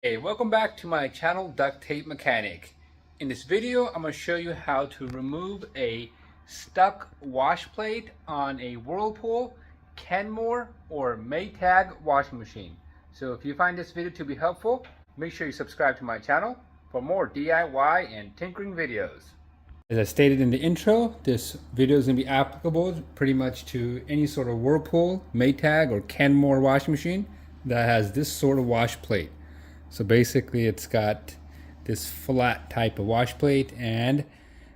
Hey, welcome back to my channel, Duct Tape Mechanic. In this video, I'm going to show you how to remove a stuck wash plate on a Whirlpool, Kenmore, or Maytag washing machine. So if you find this video to be helpful, make sure you subscribe to my channel for more DIY and tinkering videos. As I stated in the intro, this video is going to be applicable pretty much to any sort of Whirlpool, Maytag, or Kenmore washing machine that has this sort of wash plate. So basically it's got this flat type of wash plate, and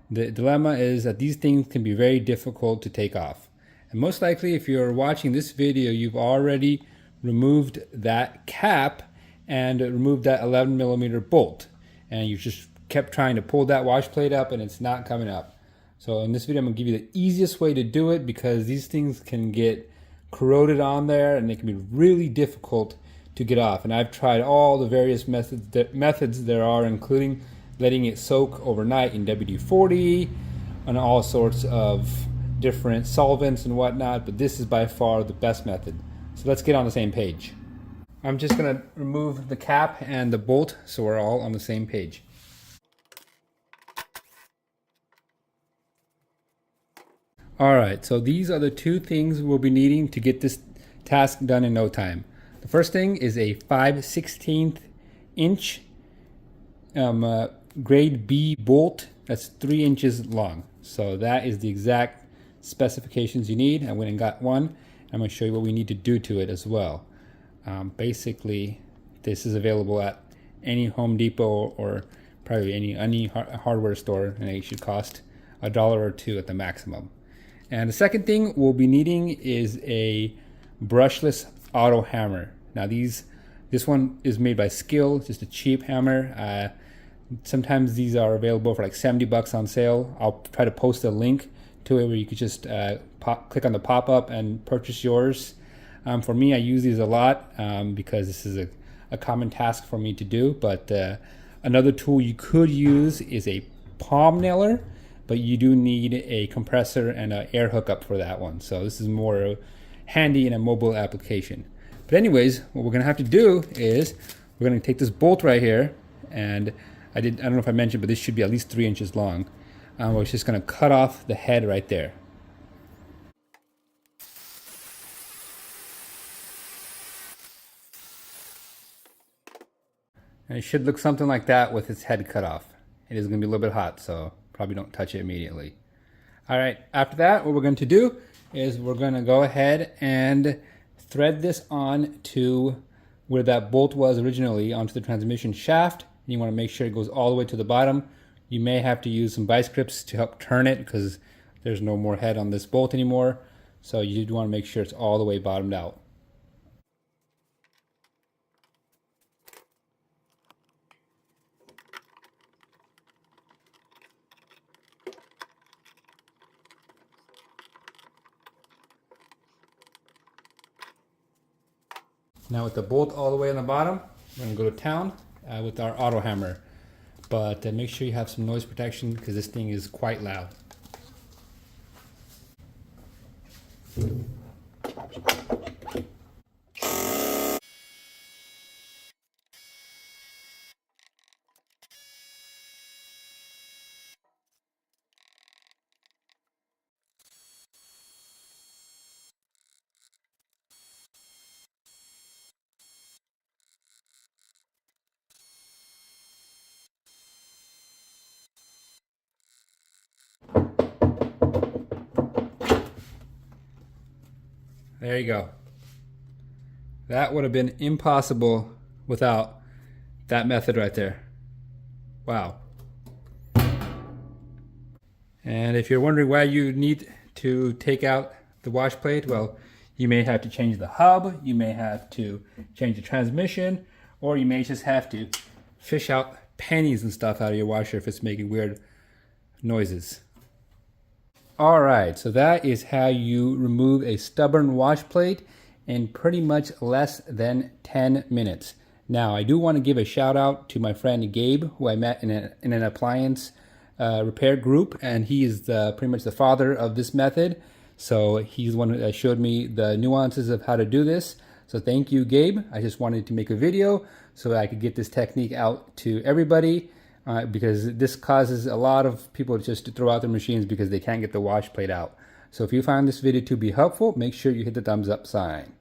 the dilemma is that these things can be very difficult to take off. And most likely if you're watching this video, you've already removed that cap and removed that 11mm bolt. And you just kept trying to pull that wash plate up and it's not coming up. So in this video, I'm gonna give you the easiest way to do it, because these things can get corroded on there and they can be really difficult to get off. And I've tried all the various methods there are, including letting it soak overnight in WD-40 and all sorts of different solvents and whatnot, but this is by far the best method. So let's get on the same page. I'm just going to remove the cap and the bolt so we're all on the same page. Alright, so these are the two things we'll be needing to get this task done in no time. The first thing is a 5/16 inch grade B bolt that's 3 inches long. So that is the exact specifications you need. I went and got one. I'm going to show you what we need to do to it as well. Basically, this is available at any Home Depot or probably any hardware store, and it should cost $1 or $2 at the maximum. And the second thing we'll be needing is a brushless auto hammer. Now this one is made by Skill, just a cheap hammer. Sometimes these are available for like $70 on sale. I'll try to post a link to it where you could just click on the pop-up and purchase yours. For me, I use these a lot because this is a common task for me to do. But another tool you could use is a palm nailer, but you do need a compressor and an air hookup for that one. So this is more handy in a mobile application. But anyways, what we're gonna have to do is we're gonna take this bolt right here, and I don't know if I mentioned, but this should be at least 3 inches long. We're just gonna cut off the head right there. And it should look something like that with its head cut off. It is gonna be a little bit hot, so probably don't touch it immediately. All right, after that, what we're going to do is we're going to go ahead and thread this on to where that bolt was originally, onto the transmission shaft. You want to make sure it goes all the way to the bottom. You may have to use some vice grips to help turn it because there's no more head on this bolt anymore. So you do want to make sure it's all the way bottomed out. Now with the bolt all the way on the bottom, we're going to go to town with our auto hammer. But make sure you have some noise protection because this thing is quite loud. There you go. That would have been impossible without that method right there. Wow. And if you're wondering why you need to take out the wash plate, well, you may have to change the hub, you may have to change the transmission, or you may just have to fish out pennies and stuff out of your washer if it's making weird noises. Alright, so that is how you remove a stubborn wash plate in pretty much less than 10 minutes. Now, I do want to give a shout out to my friend Gabe, who I met in an appliance repair group, and he is pretty much the father of this method. So he's the one that showed me the nuances of how to do this. So thank you, Gabe. I just wanted to make a video so that I could get this technique out to everybody, because this causes a lot of people just to throw out their machines because they can't get the wash plate out. So if you found this video to be helpful, make sure you hit the thumbs up sign.